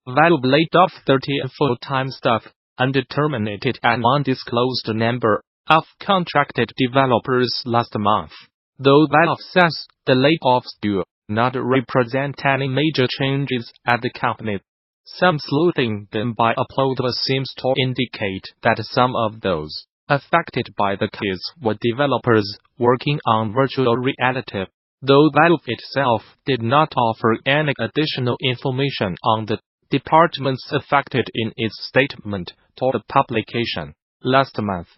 Valve laid off 30 full-time staff and terminated an undisclosed number of contracted developers last month. Though Valve says the layoffs do not represent any major changes at the company, some sleuthing done by Uploadva seems to indicate that some of those affected by the case were developers working on virtual reality, though Valve itself did not offer any additional information on the departments affected in its statement to the publication. Last month,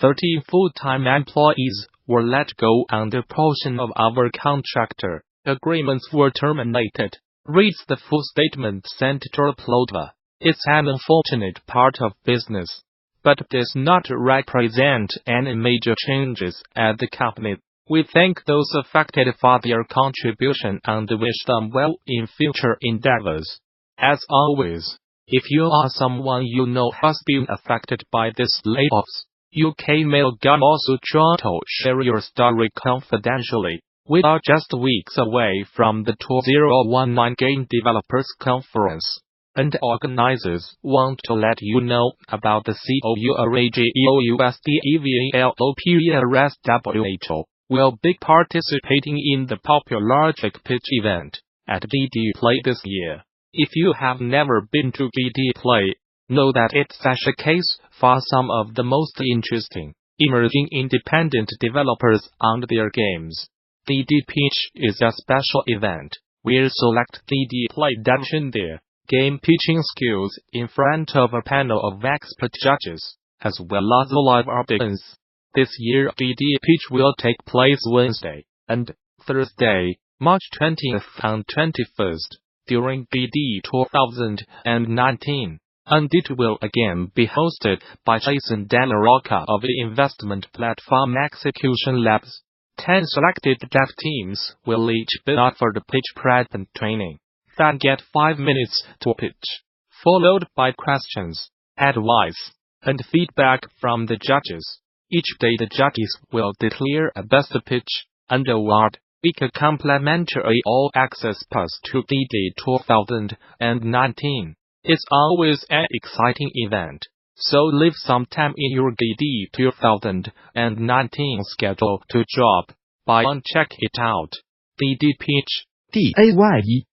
30 full-time employees were let go and a portion of our contractor agreements were terminated, reads the full statement sent to Uploadva. It's an unfortunate part of business, but does not represent any major changes at the company. We thank those affected for their contribution and wish them well in future endeavors. As always, if you are someone you know has been affected by these layoffs, you can mail Gamasutra to share your story confidentially. We are just weeks away from the 2019 Game Developers Conference, and organizers want to let you know about the COURAGEOUSDEVELOPERSWHO will be participating in the popular Logic Pitch event at GD Play this year. If you have never been to GD Play, know that it's a showcase for some of the most interesting, emerging independent developers and their games. GD Pitch is a special event where select GD Play devs show their game pitching skills in front of a panel of expert judges, as well as a live audience. This year GD Pitch will take place Wednesday and Thursday, March 20th and 21st, during GD 2019, and it will again be hosted by Jason Della Rocca of the investment platform Execution Labs. 10 selected dev teams will each be offered the pitch prep and training. Then get 5 minutes to pitch, followed by questions, advice, and feedback from the judges. Each day the judges will declare a best pitch and award a complimentary all-access pass to GD 2019. It's always an exciting event, so leave some time in your GD 2019 schedule to drop by and check it out. GD Pitch DAY1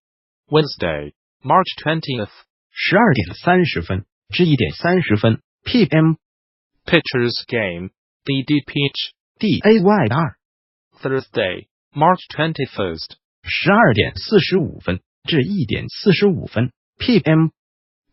Wednesday, March 20th 12:30至1:30 p.m. Pitcher's Game GD Pitch DAY2 Thursday, March 21st 12:45至1:45 p.m.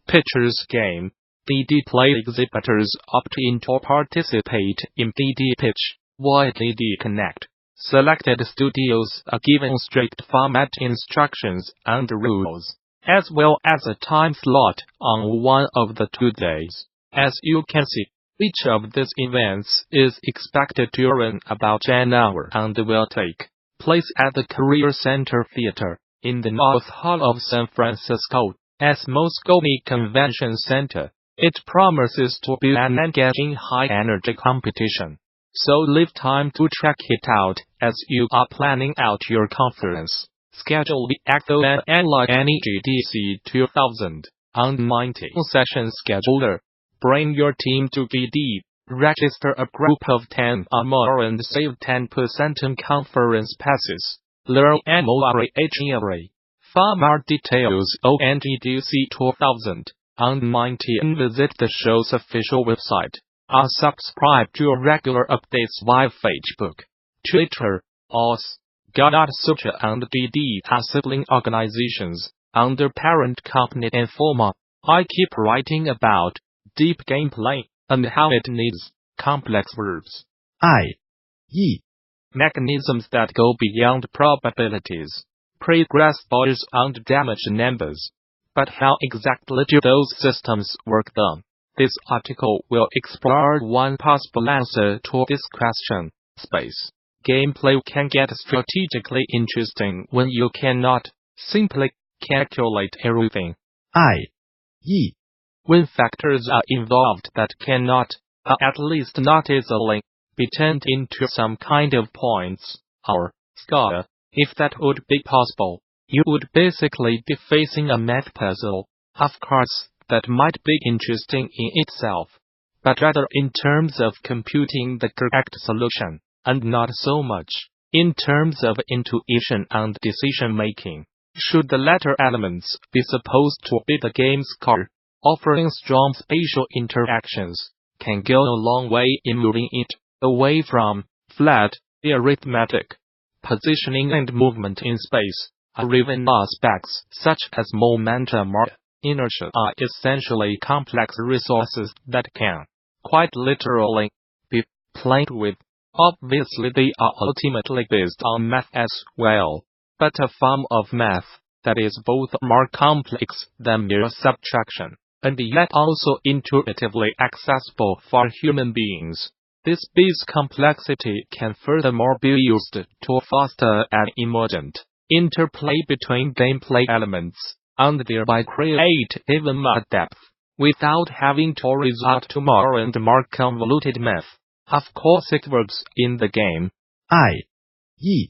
Pitcher's Game GD Play exhibitors opt in to participate in GD Pitch via GD Connect. Selected studios are given strict format instructions and rules, as well as a time slot on one of the 2 days. As you can see, each of these events is expected to run about an hour and will take place at the Career Center Theater in the North Hall of San Francisco, as Moscone Convention Center. It promises to be an engaging high-energy competition, so leave time to check it out as you are planning out your conference. Schedule the Acto and any GDC 2019 session scheduler. Bring your team to GD, register a group of 10 or more and save 10% on conference passes. Learn more. For more details on GDC 2019 visit the show's official website, or subscribe to regular updates via Facebook, Twitter, or Gamasutra and GD are sibling organizations under parent company Informa. I keep writing about deep gameplay and how it needs complex verbs, mechanisms that go beyond probabilities, progress bars and damage numbers. But how exactly do those systems work then? This article will explore one possible answer to this question. Space gameplay can get strategically interesting when you cannot simply calculate everything. When factors are involved that cannot, or at least not easily, be turned into some kind of points, or score. If that would be possible, you would basically be facing a math puzzle. Of course, that might be interesting in itself, but rather in terms of computing the correct solution, and not so much in terms of intuition and decision-making. Should the latter elements be supposed to be the game's core, offering strong spatial interactions can go a long way in moving it away from flat, arithmetic positioning and movement in space, or even aspects such as momentum or inertia are essentially complex resources that can, quite literally, be played with. Obviously they are ultimately based on math as well, but a form of math that is both more complex than mere subtraction, and yet also intuitively accessible for human beings. This base complexity can furthermore be used to foster an emergent interplay between gameplay elements, and thereby create even more depth, without having to resort to more and more convoluted math. Of course it works in the game. i.e.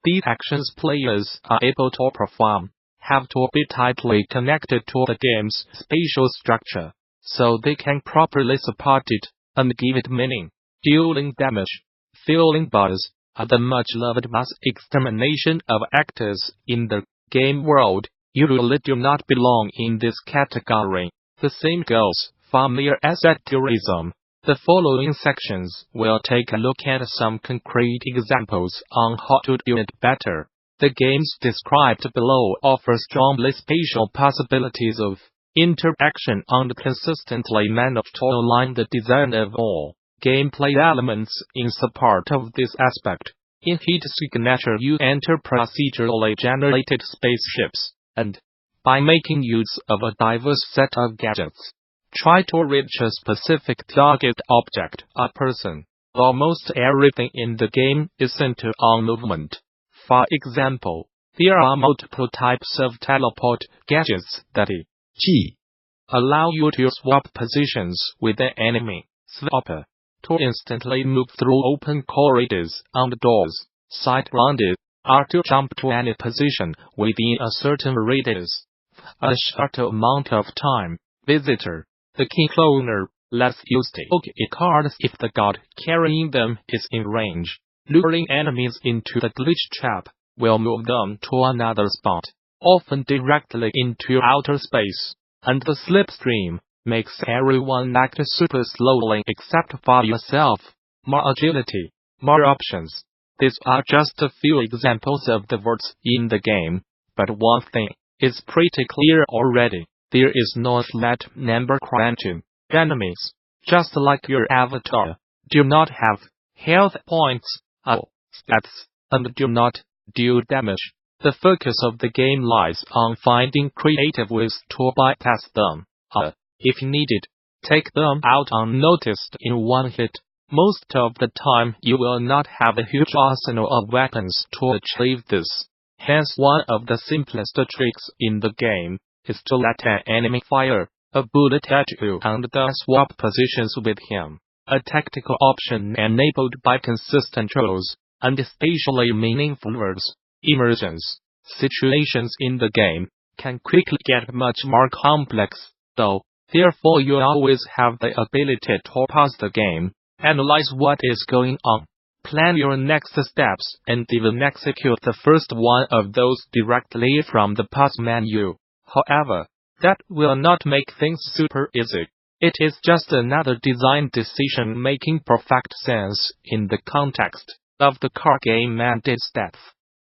The actions players are able to perform have to be tightly connected to the game's spatial structure, so they can properly support it and give it meaning. Dealing damage, feeling buzz, are the much-loved mass extermination of actors in the game world usually do not belong in this category. The same goes for mere asset tourism. The following sections will take a look at some concrete examples on how to do it better. The games described below offer strongly spatial possibilities of interaction and consistently manage to align the design of all gameplay elements in support of this aspect. In Heat Signature you enter procedurally generated spaceships, and, by making use of a diverse set of gadgets, try to reach a specific target object or person. Almost everything in the game is centered on movement. For example, there are multiple types of teleport gadgets that allow you to swap positions with an enemy. Swapper, to instantly move through open corridors and doors. Side rounded, are to jump to any position within a certain radius. A short amount of time. Visitor, the key cloner, lets you steal key cards if the guard carrying them is in range. Luring enemies into the glitch trap will move them to another spot, often directly into outer space. And the slipstream makes everyone act super slowly except for yourself. More agility, more options. These are just a few examples of the words in the game, but one thing is pretty clear already. There is no flat number crunching. Enemies, just like your avatar, do not have health points or stats, and do not deal damage. The focus of the game lies on finding creative ways to bypass them, or, if needed, take them out unnoticed in one hit. Most of the time you will not have a huge arsenal of weapons to achieve this. Hence one of the simplest tricks in the game is to let an enemy fire a bullet at you and then swap positions with him. A tactical option enabled by consistent rules and especially meaningful words. Emergence situations in the game can quickly get much more complex, though, therefore you always have the ability to pause the game, analyze what is going on, plan your next steps, and even execute the first one of those directly from the pause menu. However, that will not make things super easy. It is just another design decision making perfect sense in the context of the core game mandates depth.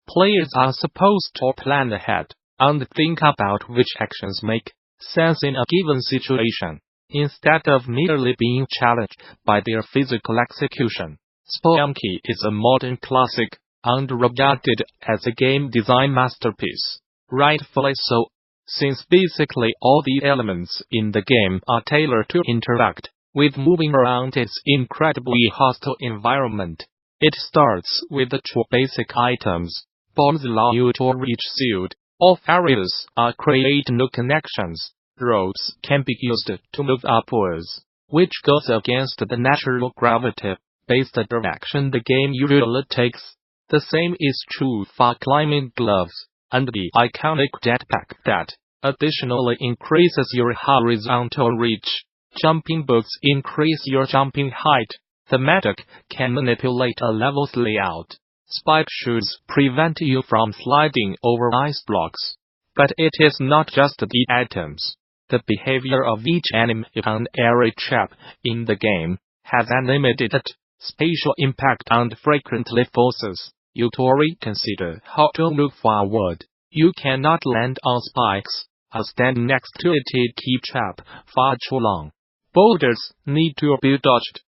Players are supposed to plan ahead and think about which actions make sense in a given situation, instead of merely being challenged by their physical execution. Spelunky is a modern classic and regarded as a game design masterpiece. Rightfully so, since basically all the elements in the game are tailored to interact with moving around its incredibly hostile environment. It starts with the two basic items. Bombs allow you to reach sealed off areas or create new connections. Ropes can be used to move upwards, which goes against the natural gravity-based direction the game usually takes. The same is true for climbing gloves and the iconic jetpack that, additionally increases your horizontal reach. Jumping boots increase your jumping height. The medic can manipulate a level's layout. Spike shoes prevent you from sliding over ice blocks. But it is not just the items. The behavior of each enemy and every trap in the game has an limited spatial impact and frequently forces you to reconsider how to move forward. You cannot land on spikes or stand next to a key trap for too long. Boulders need to be dodged